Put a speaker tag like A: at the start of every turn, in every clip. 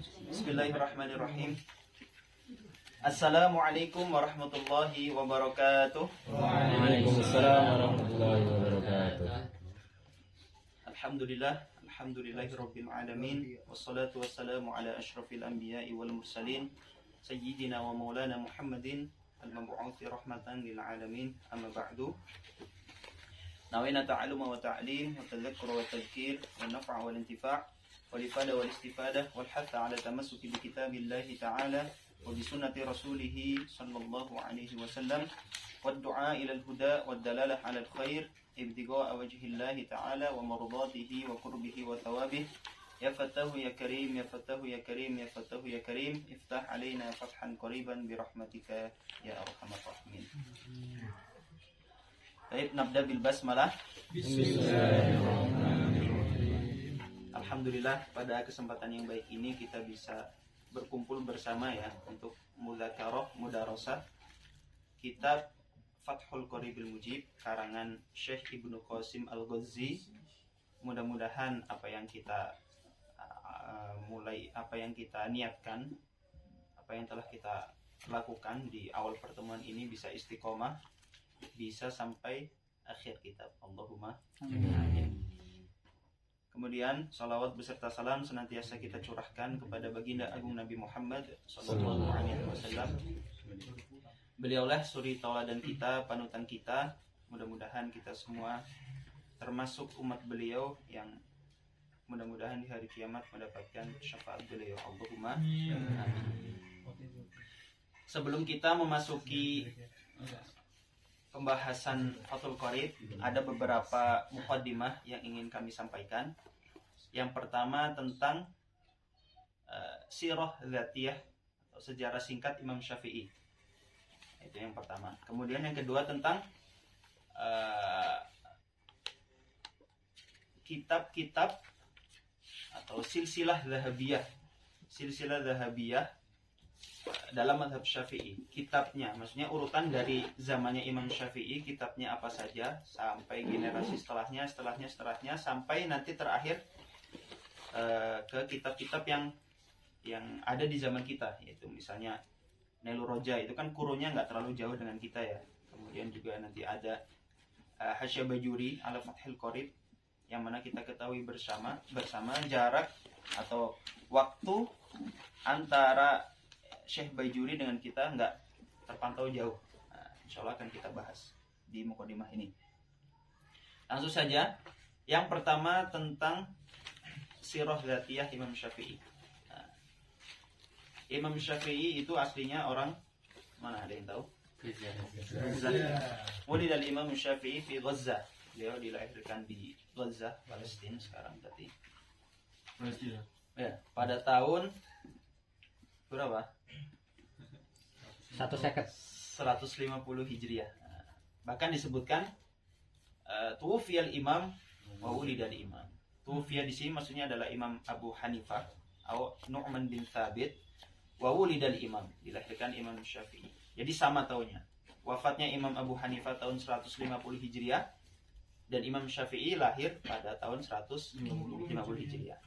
A: Bismillahirrahmanirrahim. Assalamualaikum warahmatullahi wabarakatuh.
B: Waalaikumsalam warahmatullahi wabarakatuh.
A: Alhamdulillahirabbil alamin wassalatu wassalamu ala asyrafil anbiya'i wal mursalin sayyidina wa maulana Muhammadin al-mab'uutsi rahmatan lil alamin. Amma ba'du. Nawayna ta'alluma wa ta'lim wa tadhakkura wa tadhkir wa naf'a wal intifa' wal ifada wal istifadah wal hatha ala tamassuki bi kitabillahi ta'ala wa bi sunnati rasulih sallallahu alaihi wasallam wad du'a ila al-huda wad dalalah ala al-khair ibtigha'a wajhillahi ta'ala wa mardatihi wa qurbihi wa thawabih. Ya Fattahu ya Karim, ya Fattahu ya Karim, ya Fattahu ya Karim, iftah alaina fathan qariban bi rahmatika ya arhamar rahimin. Baik, nabda bil basmalah.
B: Bismillahirrahmanirrahim.
A: Alhamdulillah, pada kesempatan yang baik ini kita bisa berkumpul bersama ya untuk mudzakarah mudarasah kitab Fathul Qaribil Mujib karangan Syekh Ibnu Qasim Al-Ghazzi. Mudah-mudahan apa yang kita niatkan, apa yang telah kita lakukan di awal pertemuan ini bisa istiqomah, bisa sampai akhir kitab. Allahumma amin. Kemudian salawat beserta salam senantiasa kita curahkan kepada baginda agung Nabi Muhammad sallallahu alaihi wasallam. Beliaulah suri tauladan kita, panutan kita. Mudah-mudahan kita semua termasuk umat beliau yang mudah-mudahan di hari kiamat mendapatkan syafaat beliau. Allahumma amin. Sebelum kita memasuki pembahasan Fathul Qarib, ada beberapa muqaddimah yang ingin kami sampaikan. Yang pertama tentang sirah dzatiyah atau sejarah singkat Imam Syafi'i. Itu yang pertama. Kemudian yang kedua tentang kitab-kitab atau silsilah zahabiyah. Silsilah zahabiyah dalam mazhab Syafi'i. Kitabnya, maksudnya urutan dari zamannya Imam Syafi'i, kitabnya apa saja sampai generasi setelahnya sampai nanti terakhir ke kitab-kitab yang ada di zaman kita, yaitu misalnya Nailur Roja, itu kan kurunnya nggak terlalu jauh dengan kita ya. Kemudian juga nanti ada Hasyah Bajuri ala Fathil Qarib, yang mana kita ketahui bersama jarak atau waktu antara Syekh Bajuri dengan kita nggak terpantau jauh. Nah, insya Allah akan kita bahas di muqaddimah ini. Langsung saja, yang pertama tentang sirah dzatiyah Imam Syafi'i. Nah, Imam Syafi'i itu aslinya orang mana, ada yang tahu? Gaza. Mulai dari Imam Syafi'i di Gaza. Beliau dilahirkan di Gaza, Palestina sekarang berarti.
B: Palestina.
A: Ya, pada tahun berapa? 150 Hijriah. Bahkan disebutkan tuwfiyal imam wa wulidal imam. Tuwfiya di sini maksudnya adalah Imam Abu Hanifah atau Nu'man bin Thabit, wa wulidal imam, dilahirkan Imam Syafi'i. Jadi sama tahunnya. Wafatnya Imam Abu Hanifah tahun 150 Hijriah dan Imam Syafi'i lahir pada tahun 150 Hijriah.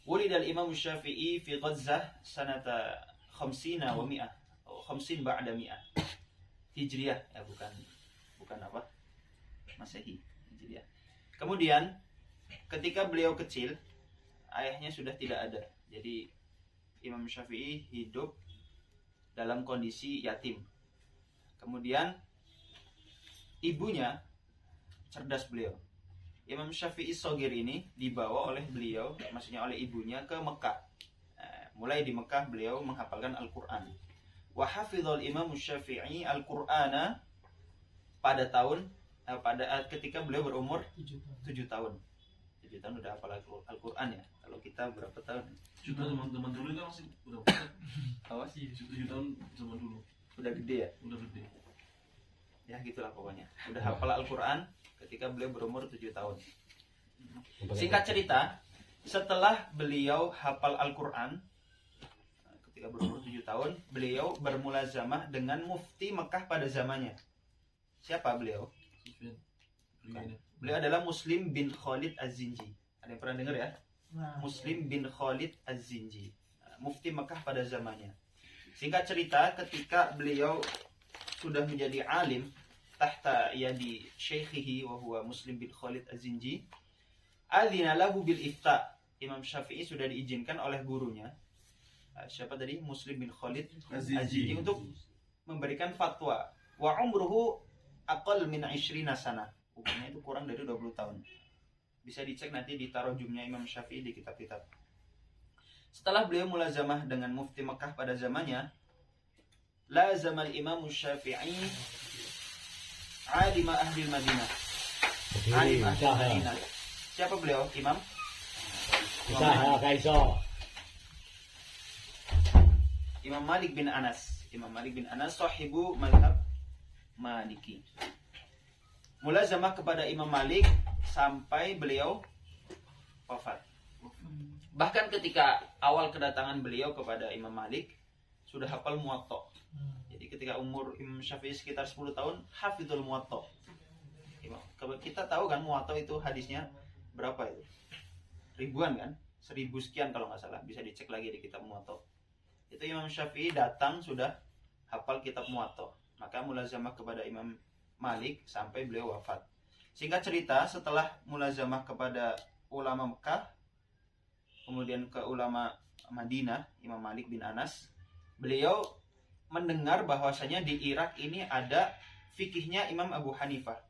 A: Wulidal Imam Syafi'i fi Gazzah sanata 50 wa 100 atau 50 ba'da 100 Hijriah, ya bukan apa? Masehi, Hijriah. Kemudian ketika beliau kecil, ayahnya sudah tidak ada. Jadi Imam Syafi'i hidup dalam kondisi yatim. Kemudian ibunya cerdas beliau. Imam Syafi'i Shogir ini dibawa oleh beliau, maksudnya oleh ibunya, ke Mekah. Mulai di Mekah beliau menghafalkan Al-Quran. Wa hafidhal Imam Syafi'i Al-Qur'ana ketika beliau berumur 7 tahun. 7 tahun udah hafal Al-Quran ya. Kalau kita berapa tahun?
B: 7 tahun teman-teman dulu kan masih udah besar.
A: Awas,
B: 7 tahun zaman dulu.
A: udah gede ya?
B: Udah gede.
A: Ya gitulah pokoknya. Udah hafal Al-Quran ketika beliau berumur 7 tahun. Singkat cerita, setelah beliau hafal Al-Quran ketika berumur 7 tahun, beliau bermulazamah dengan mufti Mekah pada zamannya. Siapa beliau? Beliau adalah Muslim bin Khalid Az-Zinji. Ada yang pernah dengar ya? Muslim bin Khalid Az-Zinji, mufti Mekah pada zamannya. Singkat cerita, ketika beliau sudah menjadi alim tahta yadi syaikhihi wa huwa Muslim bin Khalid Az-Zinji, adzina lahu bil ifta. Imam Syafi'i sudah diizinkan oleh gurunya, siapa tadi? Muslim bin Khalid Az-Zinji, untuk memberikan fatwa. Wa umruhu aqal min 20 sana. Umurnya itu kurang dari 20 tahun. Bisa dicek nanti di tarjumnya Imam Syafi'i di kitab-kitab. Setelah beliau mulazamah dengan mufti Mekah pada zamannya, lazama al-Imam Syafi'i alima ahli Madinah. Alim ahli Madinah. Siapa beliau? Imam Imam Malik bin Anas. Imam Malik bin Anas sahibu mazhab Maliki. Mulazamah kepada Imam Malik sampai beliau wafat. Bahkan ketika awal kedatangan beliau kepada Imam Malik, sudah hafal Muwatta. Jadi ketika umur Imam Syafi'i sekitar 10 tahun, hafizul Muwatta. Kita tahu kan Muwatta itu hadisnya berapa itu? Ribuan kan? 1000 sekian kalau nggak salah. Bisa dicek lagi di kitab Muwatta. Itu Imam Syafi'i datang sudah hafal kitab Muwatta. Maka mulazamah kepada Imam Malik sampai beliau wafat. Singkat cerita, setelah mulazamah kepada ulama Mekah, kemudian ke ulama Madinah, Imam Malik bin Anas, beliau mendengar bahwasanya di Irak ini ada fikihnya Imam Abu Hanifah.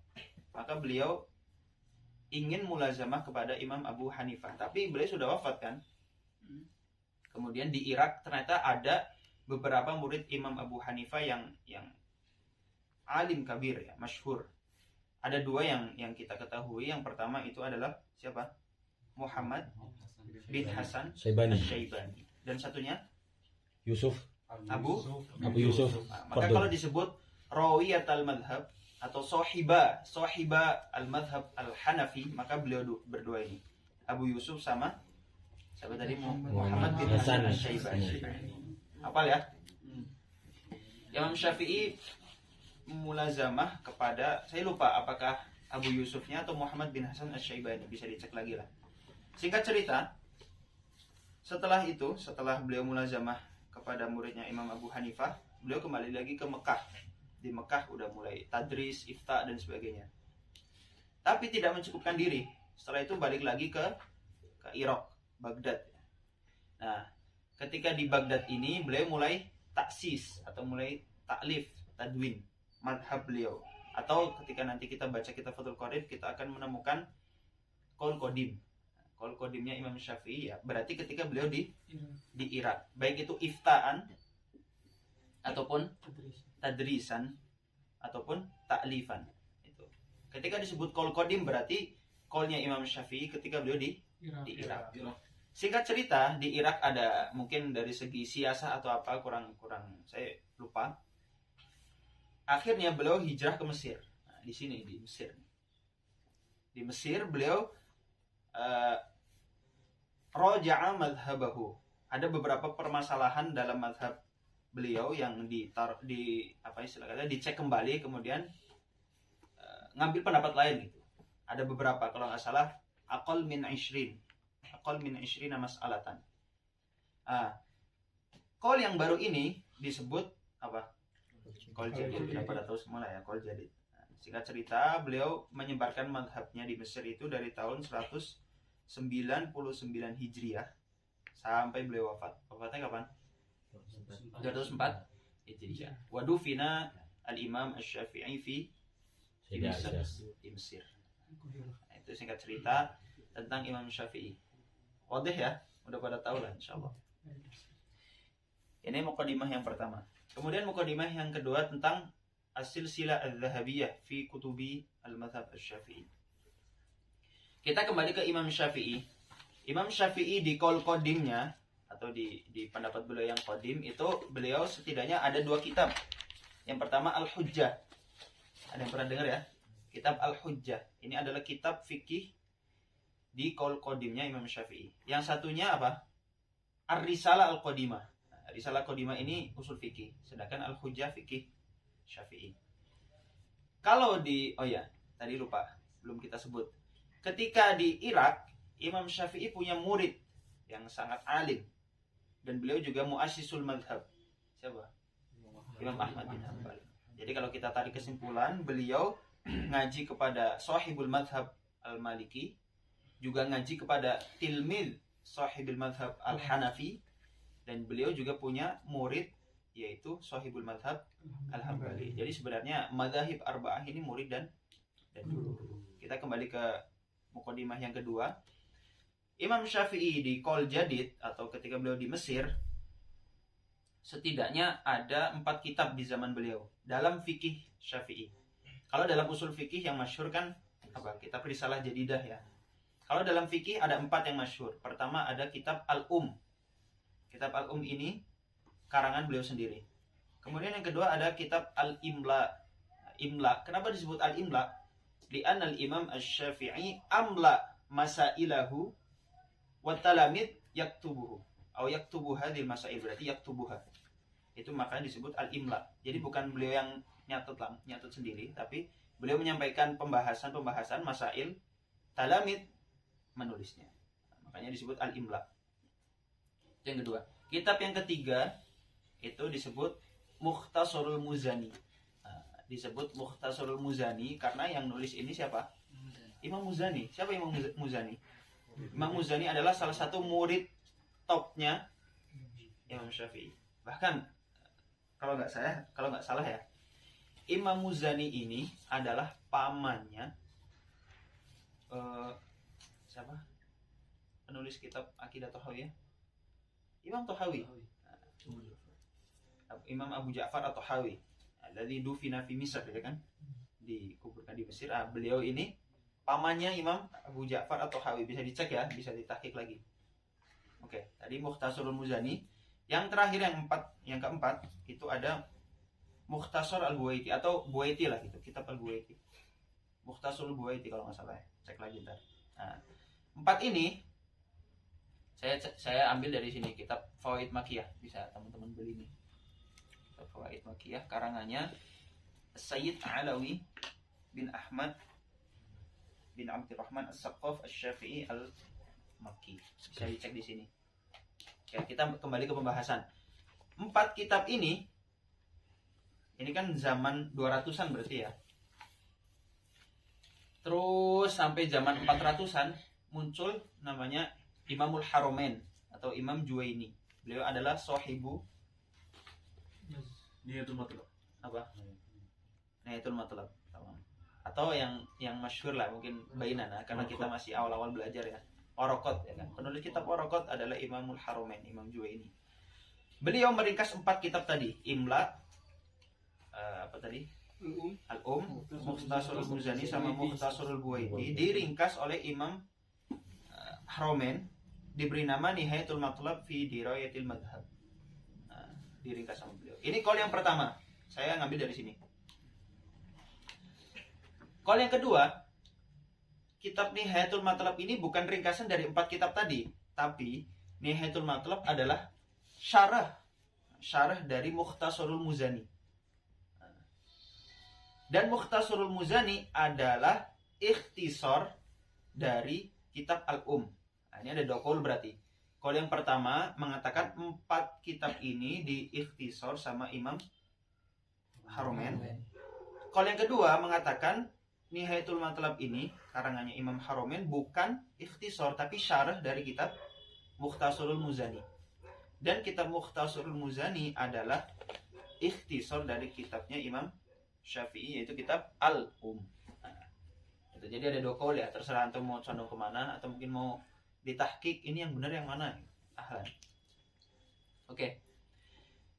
A: Maka beliau ingin mulazamah kepada Imam Abu Hanifah. Tapi beliau sudah wafat kan? Kemudian di Irak ternyata ada beberapa murid Imam Abu Hanifah yang alim kabir ya, masyhur. Ada dua yang kita ketahui. Yang pertama itu adalah siapa? Muhammad bin Hasan Asy-Syaibani. Dan satunya
C: Yusuf
A: Abu
C: Yusuf.
A: Maka kalau disebut rawiyat al-madhab atau sohiba al-madhab al-Hanafi, maka beliau berdua ini, Abu Yusuf sama siapa tadi? Muhammad bin Hasan Asy-Syaibani. Hafal ya? Imam Syafi'i mulazamah kepada, saya lupa apakah Abu Yusufnya atau Muhammad bin Hasan Asy-Syaibani, bisa dicek lagi lah. Singkat cerita, setelah beliau mulazamah kepada muridnya Imam Abu Hanifah, beliau kembali lagi ke Mekah. Di Mekah udah mulai tadris, ifta dan sebagainya. Tapi tidak mencukupkan diri. Setelah itu balik lagi ke Irak, Baghdad. Nah, ketika di Baghdad ini beliau mulai taksis atau mulai taklif, tadwin madhab beliau. Atau ketika nanti kita baca kitab Fathul Qorib, kita akan menemukan qaul qadim. Qaul qadimnya Imam Syafi'i ya, berarti ketika beliau di Irak, baik itu iftaan ataupun tadrisan ataupun taklifan. Itu. Ketika disebut qaul qadim berarti qaulnya Imam Syafi'i ketika beliau di Irak. Singkat cerita, di Irak ada mungkin dari segi siasah atau apa kurang saya lupa. Akhirnya beliau hijrah ke Mesir. Nah, di sini di Mesir. Di Mesir beliau raja'a madhabahu. Ada beberapa permasalahan dalam madhab beliau yang dicek kembali, kemudian ngambil pendapat lain gitu. Ada beberapa, kalau nggak salah aqal min 20 mas'alatan. Qaul yang baru ini disebut apa? Qaul jadid. Sudah pada tahu semua lah ya, qaul jadid. Singkat cerita, beliau menyebarkan madhabnya di Mesir itu dari tahun 199 Hijriah sampai beliau wafat. Wafatnya kapan? 204 Hijriah. Wadufina al-Imam Asy-Syafi'i di Mesir. Nah, itu singkat cerita tentang Imam Syafi'i. Wadih ya, udah pada tahu lah insyaallah. Ini mukadimah yang pertama. Kemudian mukadimah yang kedua tentang as-silsilah adz-dzahabiyah fi kutubi al-madhhab asy-Syafi'i. Kita kembali ke Imam Syafi'i. Imam Syafi'i di qaul qadimnya atau di pendapat beliau yang qadim itu beliau setidaknya ada 2 kitab. Yang pertama Al-Hujjah. Ada yang pernah dengar ya? Kitab Al-Hujjah. Ini adalah kitab fikih di qaul qadimnya Imam Syafi'i. Yang satunya apa? Ar-Risalah Al-Qadimah. Nah, Risalah Qadimah ini usul fikih, sedangkan Al-Hujjah fikih Syafi'i. Kalau tadi lupa, belum kita sebut. Ketika di Irak Imam Syafi'i punya murid yang sangat alim dan beliau juga muassisul madhab. Siapa? Imam Ahmad bin Hanbal. Jadi kalau kita tarik kesimpulan, beliau ngaji kepada sahibul madhab al-Maliki, juga ngaji kepada tilmid sahibul madhab al-Hanafi, dan beliau juga punya murid yaitu sahibul madhab al-Hambali. Jadi sebenarnya madhahib arba'ah ini murid dan guru. Kita kembali ke mukadimah yang kedua. Imam Syafi'i di Qol Jadid atau ketika beliau di Mesir, setidaknya ada 4 kitab di zaman beliau dalam fikih Syafi'i. Kalau dalam usul fikih yang masyhur kan apa? Kitab Risalah Jadidah ya. Kalau dalam fikih ada 4 yang masyhur. Pertama ada kitab Al-Um. Kitab Al-Um ini karangan beliau sendiri. Kemudian yang kedua ada kitab Al-Imla. Imla. Kenapa disebut Al-Imla? Li'anna al-Imam Asy-Syafi'i amla masailahu wa talamid yaktubuhu. Atau yaktubu hadhil masail, berarti yaktubuha. Itu makanya disebut Al-Imla. Jadi bukan beliau yang nyatet sendiri, tapi beliau menyampaikan pembahasan masail, talamid menulisnya. Makanya disebut Al-Imla. Yang kedua. Kitab yang ketiga itu disebut Mukhtasarul Muzani. Disebut Mukhtasarul Muzani karena yang nulis ini siapa? Imam Muzani. Siapa Imam Muzani? Imam Muzani adalah salah satu murid topnya Imam Syafi'i. Bahkan kalau nggak salah ya, Imam Muzani ini adalah pamannya siapa? Penulis kitab Aqidah Thahawiyah? Imam Thahawi. Imam Abu Ja'far At-Thahawi. Alladzi dufina fi Misr, ya kan? Dikuburkan di Mesir. Beliau ini pamannya Imam Abu Ja'far At-Thahawi. Bisa dicek ya, bisa ditahqiq lagi. Oke, tadi Mukhtasarul Muzani. Yang terakhir yang keempat itu ada Mukhtasar Al-Buwaiti atau Buwaiti lah gitu, kitab Al-Buwaiti. Mukhtasarul Buwaiti kalau nggak salah ya. Cek lagi ntar. Nah, 4 ini saya ambil dari sini, kitab Fawaid Makiyah, bisa teman-teman beli nih. Kitab Fawaid Makiyah karangannya Sayyid Alawi bin Ahmad bin Abdurrahman As-Saqqaf Asy-Syafi'i Al-Makki. Bisa dicek di sini. Oke, kita kembali ke pembahasan. 4 kitab ini kan zaman 200-an berarti ya. Terus sampai zaman 400-an muncul namanya Imamul Haromen atau Imam Juwaini. Beliau adalah sahibu
B: Nihayatul Matlab.
A: apa? Nihayatul Matlab. Atau yang masyhur lah mungkin bainana karena kita masih awal-awal belajar ya. Waraqat ya kan. Penulis kitab Waraqat adalah Imamul Haromen, Imam Juwaini. Beliau meringkas 4 kitab tadi, Imla, apa tadi? Al-Um, Mukhtasarul Muzani sama Mukhtasarul Buwaiti diringkas oleh Imam Haromen, diberi nama Nihayatul Matlab fi Dirayatil Madhab. Diringkas sama beliau. Ini call yang pertama. Saya ngambil dari sini. Call yang kedua, kitab Nihayatul Matlab ini bukan ringkasan dari 4 kitab tadi, tapi Nihayatul Matlab adalah syarah dari Mukhtasarul Muzani. Dan Mukhtasarul Muzani adalah ikhtisar dari kitab Al-Um. Ini ada 2 qaul berarti. Qaul yang pertama mengatakan 4 kitab ini diikhtisar sama Imam Haromen. Qaul yang kedua mengatakan Nihayatul Matlab ini karangannya Imam Haromen bukan ikhtisar tapi syarah dari kitab Mukhtasarul Muzani. Dan kitab Mukhtasarul Muzani adalah ikhtisar dari kitabnya Imam Syafi'i yaitu kitab Al-Um. Jadi ada 2 qaul ya, terserah antum mau condong kemana atau mungkin mau ditahqiq ini yang benar yang mana. Ahlan. Oke.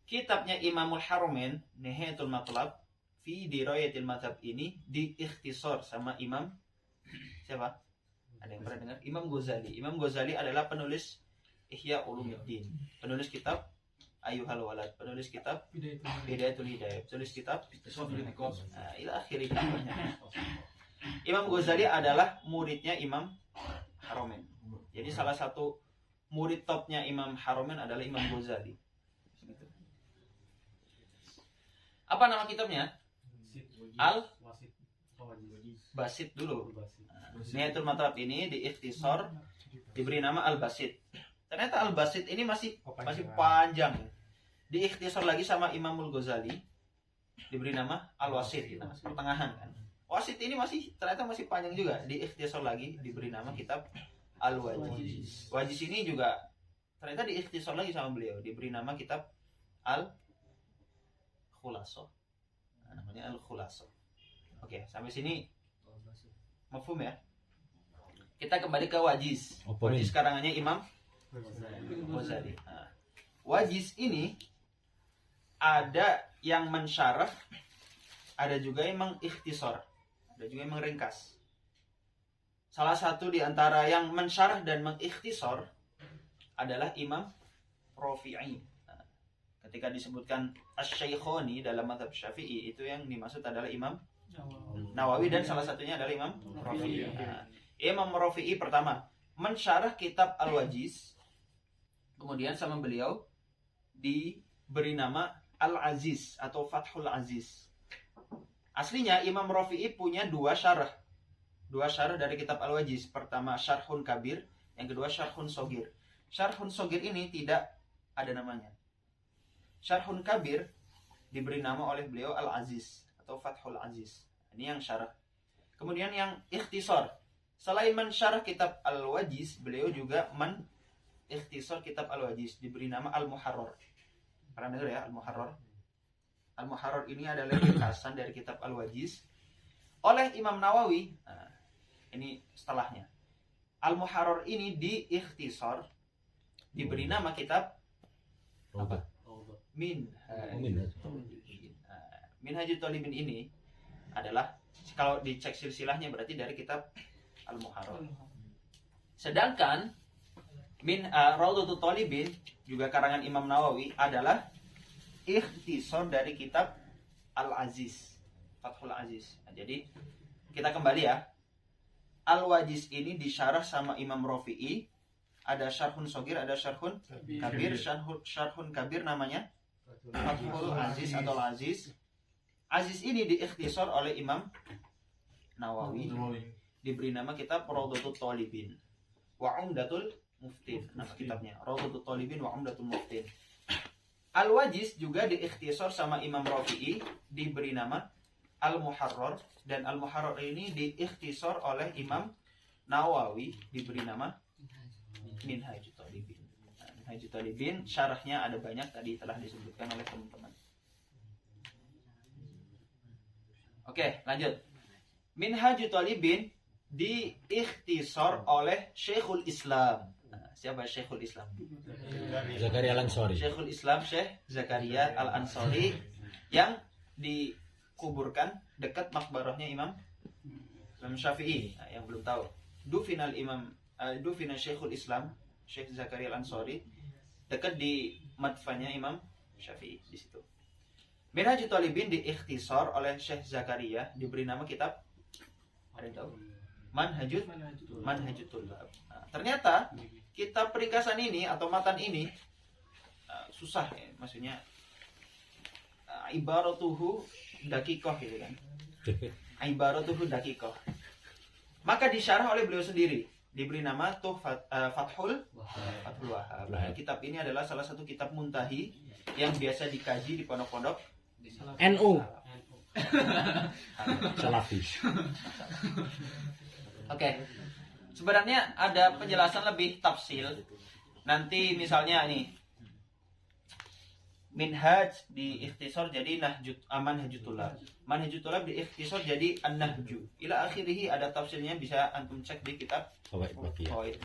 A: Kitabnya Imamul Haromen Nihayatul Matlab fi Dirayatil Madhab ini diikhtisar sama Imam siapa? Ada yang pernah dengar? Imam Ghazali. Imam Ghazali adalah penulis Ihya Ulumuddin, penulis kitab Ayyuhal Walad, penulis kitab Hidayatul Hidayah, penulis kitab ila akhirih. Imam Ghazali adalah muridnya Imam Haromen. Jadi salah satu murid topnya Imam Haromen adalah Imam Ghazali. Apa nama kitabnya? Al-Basit dulu. Nihayatul Matlab ini diikhtisar diberi nama Al-Basit. Ternyata Al-Basit ini masih panjang. Diikhtisar lagi sama Imamul Ghazali, diberi nama Al-Wasit, gitu. Pertengahan kan. Wasit ini ternyata masih panjang juga, diikhtisar lagi, diberi nama kitab Al-Wajiz. Wajiz ini juga ternyata diikhtisar lagi sama beliau, diberi nama kitab Al-Khulaso. Namanya Al-Khulaso. Oke, sampai sini mafhum ya. Kita kembali ke Wajiz. Wajiz karangannya Imam Ghazali. Nah, Wajiz ini ada yang mensyarah, ada juga yang mengikhtisar, ada juga yang meringkas. Salah satu di antara yang mensyarah dan mengikhtisar adalah Imam Rafi'i. Nah, ketika disebutkan Asy-Syaikhoni dalam mazhab Syafi'i, itu yang dimaksud adalah Imam Nawawi dan salah satunya adalah Imam Rafi'i. Nah, Imam Rafi'i pertama mensyarah kitab Al-Wajiz, kemudian sama beliau diberi nama Al-Aziz atau Fathul Aziz. Aslinya Imam Rafi'i punya dua syarah dari kitab Al-Wajiz. Pertama Syarhun Kabir, yang kedua Syarhun Sogir. Syarhun Sogir ini tidak ada namanya. Syarhun Kabir diberi nama oleh beliau Al-Aziz atau Fathul Aziz. Ini yang syarah. Kemudian yang ikhtisar, selain mensyarah kitab Al-Wajiz, beliau juga ikhtisar kitab Al-Wajiz, diberi nama Al-Muharrar. Pernah dengar ya Al-Muharrar? Al-Muharrar ini adalah ringkasan dari kitab Al-Wajiz oleh Imam Nawawi. Nah, ini setelahnya. Al-Muharrar ini diikhtisar, diberi nama kitab apa? Minhajut Thalibin ini adalah, kalau dicek silsilahnya berarti dari kitab Al-Muharrar. Sedangkan Rawdatul Thalibin juga karangan Imam Nawawi adalah ikhtisar dari kitab Al-Aziz, Fathul Aziz. Nah, jadi kita kembali ya. Al-Wajiz ini disyarah sama Imam Rafi'i. Ada Syarhun Sogir, ada Syarhun Kabir. Syarhun Kabir namanya Fathul Aziz atau Al-Aziz. Aziz ini diikhtisar oleh Imam Nawawi, diberi nama kitab Rawdatul Thalibin wa Umdatul Muftin. Nama kitabnya Rawdatul Thalibin wa Umdatul Muftin. Al-Wajiz juga diikhtisar sama Imam Rafi'i, diberi nama Al-Muharrar, dan Al-Muharrar ini diikhtisar oleh Imam Nawawi, diberi nama Minhajut Thalibin. Nah, Minhajut Thalibin syarahnya ada banyak, tadi telah disebutkan oleh teman-teman. Oke, lanjut. Minhajut Thalibin diikhtisar oleh Syekhul Islam. Nah, siapa Syekhul Islam?
C: Zakaria Al-Ansari.
A: Syekhul Islam Syekh Zakaria Al-Ansari yang dikuburkan dekat makbarahnya Imam Syafi'i. Nah, yang belum tahu, Dufina Syekhul Islam Syekh Zakaria Al-Ansari dekat di madfanya Imam Syafi'i di situ. Minhajut Thalibin diikhtisar oleh Syekh Zakaria, diberi nama kitab, ada yang tahu? Manhajut Tullab. Nah, ternyata kitab peringkasan ini atau matan ini susah ya, maksudnya ibaratuhu dakikoh gitu kan. Ibaratuhu dakikoh. Maka disyarah oleh beliau sendiri, diberi nama Fathul Wahhab. Nah, kitab ini adalah salah satu kitab muntahi yang biasa dikaji di pondok-pondok
C: NU. Salafis.
A: Oke. Sebenarnya ada penjelasan lebih tafsil. Nanti misalnya nih, Minhaj diikhtisar jadi Manhajut Tullab. Manhajut Tullab diikhtisar jadi An-Nahju. Ila akhirih, ada tafsirnya, bisa antum cek di kitab
C: Fawaid Baqiyah.